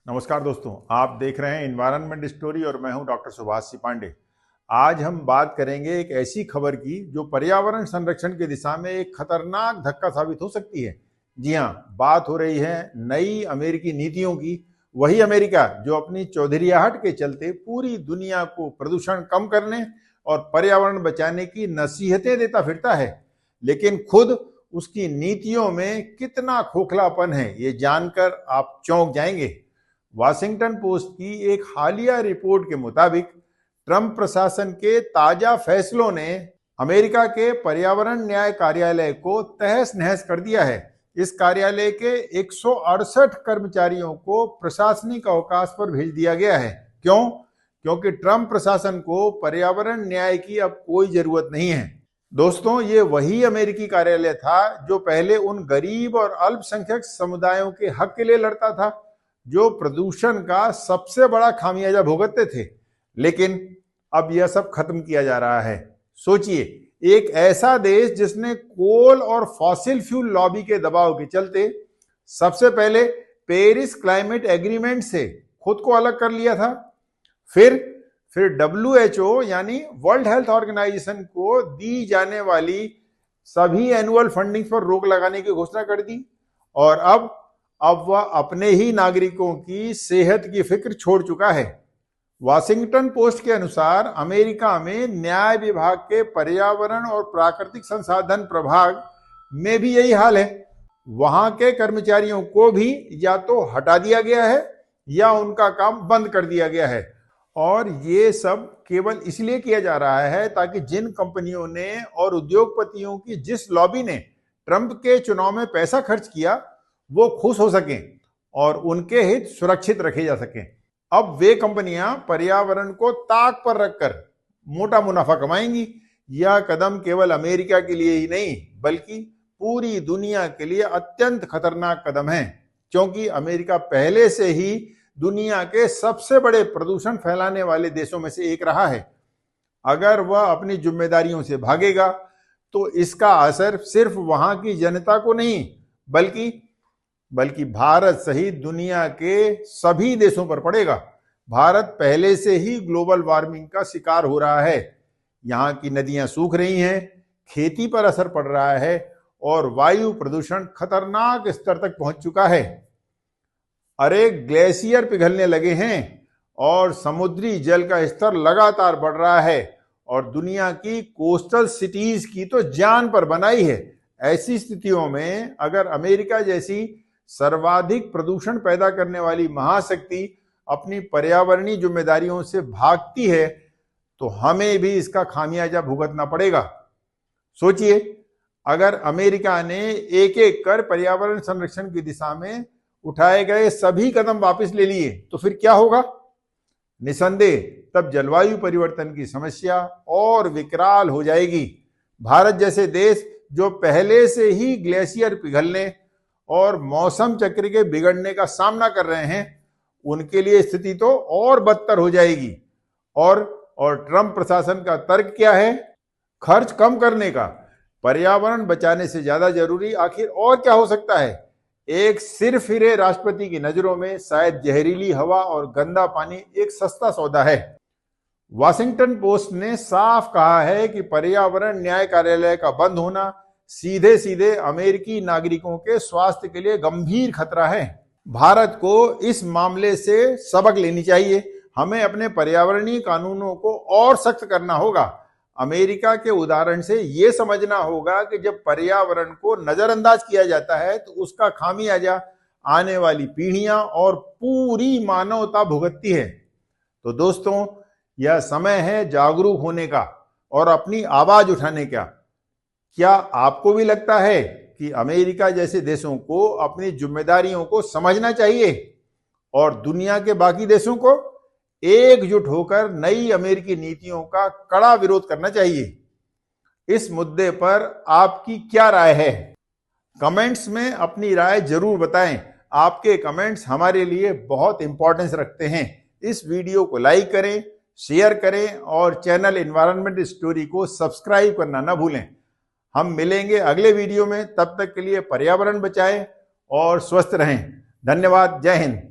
नमस्कार दोस्तों, आप देख रहे हैं एनवायरनमेंट स्टोरी और मैं हूं डॉक्टर सुभाष सी पांडे। आज हम बात करेंगे एक ऐसी खबर की जो पर्यावरण संरक्षण की दिशा में एक खतरनाक धक्का साबित हो सकती है। जी हां, बात हो रही है नई अमेरिकी नीतियों की। वही अमेरिका जो अपनी चौधरियाहट के चलते पूरी दुनिया को प्रदूषण कम करने और पर्यावरण बचाने की नसीहतें देता फिरता है, लेकिन खुद उसकी नीतियों में कितना खोखलापन है, ये जानकर आप चौंक जाएंगे। वाशिंगटन पोस्ट की एक हालिया रिपोर्ट के मुताबिक ट्रंप प्रशासन के ताजा फैसलों ने अमेरिका के पर्यावरण न्याय कार्यालय को तहस नहस कर दिया है। इस कार्यालय के 168 कर्मचारियों को प्रशासनिक अवकाश पर भेज दिया गया है। क्यों? क्योंकि ट्रंप प्रशासन को पर्यावरण न्याय की अब कोई जरूरत नहीं है। दोस्तों, ये वही अमेरिकी कार्यालय था जो पहले उन गरीब और अल्पसंख्यक समुदायों के हक के लिए लड़ता था जो प्रदूषण का सबसे बड़ा खामियाजा भुगतते थे। लेकिन अब यह सब खत्म किया जा रहा है। सोचिए, एक ऐसा देश जिसने कोल और फॉसिल फ्यूल लॉबी के दबाव के चलते सबसे पहले पेरिस क्लाइमेट एग्रीमेंट से खुद को अलग कर लिया था, फिर WHO यानी वर्ल्ड हेल्थ ऑर्गेनाइजेशन को दी जाने वाली सभी एनुअल फंडिंग पर रोक लगाने की घोषणा कर दी, और अब वह अपने ही नागरिकों की सेहत की फिक्र छोड़ चुका है। वाशिंगटन पोस्ट के अनुसार अमेरिका में न्याय विभाग के पर्यावरण और प्राकृतिक संसाधन प्रभाग में भी यही हाल है। वहां के कर्मचारियों को भी या तो हटा दिया गया है या उनका काम बंद कर दिया गया है, और ये सब केवल इसलिए किया जा रहा है ताकि जिन कंपनियों ने और उद्योगपतियों की जिस लॉबी ने ट्रंप के चुनाव में पैसा खर्च किया वो खुश हो सकें और उनके हित सुरक्षित रखे जा सकें। अब वे कंपनियां पर्यावरण को ताक पर रखकर मोटा मुनाफा कमाएंगी। यह कदम केवल अमेरिका के लिए ही नहीं बल्कि पूरी दुनिया के लिए अत्यंत खतरनाक कदम है, क्योंकि अमेरिका पहले से ही दुनिया के सबसे बड़े प्रदूषण फैलाने वाले देशों में से एक रहा है। अगर वह अपनी जिम्मेदारियों से भागेगा तो इसका असर सिर्फ वहां की जनता को नहीं बल्कि भारत सहित दुनिया के सभी देशों पर पड़ेगा। भारत पहले से ही ग्लोबल वार्मिंग का शिकार हो रहा है। यहाँ की नदियां सूख रही हैं, खेती पर असर पड़ रहा है और वायु प्रदूषण खतरनाक स्तर तक पहुंच चुका है। अरे, ग्लेशियर पिघलने लगे हैं और समुद्री जल का स्तर लगातार बढ़ रहा है और दुनिया की कोस्टल सिटीज की तो जान पर बनाई है। ऐसी स्थितियों में अगर अमेरिका जैसी सर्वाधिक प्रदूषण पैदा करने वाली महाशक्ति अपनी पर्यावरणीय जिम्मेदारियों से भागती है तो हमें भी इसका खामियाजा भुगतना पड़ेगा। सोचिए, अगर अमेरिका ने एक एक कर पर्यावरण संरक्षण की दिशा में उठाए गए सभी कदम वापस ले लिए तो फिर क्या होगा? निसंदेह तब जलवायु परिवर्तन की समस्या और विकराल हो जाएगी। भारत जैसे देश जो पहले से ही ग्लेशियर पिघलने और मौसम चक्र के बिगड़ने का सामना कर रहे हैं, उनके लिए स्थिति तो और बदतर हो जाएगी। और ट्रंप प्रशासन का तर्क क्या है? खर्च कम करने का। पर्यावरण बचाने से ज्यादा जरूरी आखिर और क्या हो सकता है? एक सिरफिरे राष्ट्रपति की नजरों में शायद जहरीली हवा और गंदा पानी एक सस्ता सौदा है। वाशिंगटन पोस्ट ने साफ कहा है कि पर्यावरण न्याय कार्यालय का बंद होना सीधे सीधे अमेरिकी नागरिकों के स्वास्थ्य के लिए गंभीर खतरा है। भारत को इस मामले से सबक लेनी चाहिए। हमें अपने पर्यावरणीय कानूनों को और सख्त करना होगा। अमेरिका के उदाहरण से यह समझना होगा कि जब पर्यावरण को नजरअंदाज किया जाता है तो उसका खामियाजा आने वाली पीढ़ियां और पूरी मानवता भुगतती है। तो दोस्तों, यह समय है जागरूक होने का और अपनी आवाज उठाने का। क्या आपको भी लगता है कि अमेरिका जैसे देशों को अपनी जिम्मेदारियों को समझना चाहिए और दुनिया के बाकी देशों को एकजुट होकर नई अमेरिकी नीतियों का कड़ा विरोध करना चाहिए? इस मुद्दे पर आपकी क्या राय है? कमेंट्स में अपनी राय जरूर बताएं। आपके कमेंट्स हमारे लिए बहुत इंपॉर्टेंस रखते हैं। इस वीडियो को लाइक करें, शेयर करें और चैनल एनवायरनमेंट स्टोरी को सब्सक्राइब करना ना भूलें। हम मिलेंगे अगले वीडियो में। तब तक के लिए पर्यावरण बचाएं और स्वस्थ रहें। धन्यवाद। जय हिंद।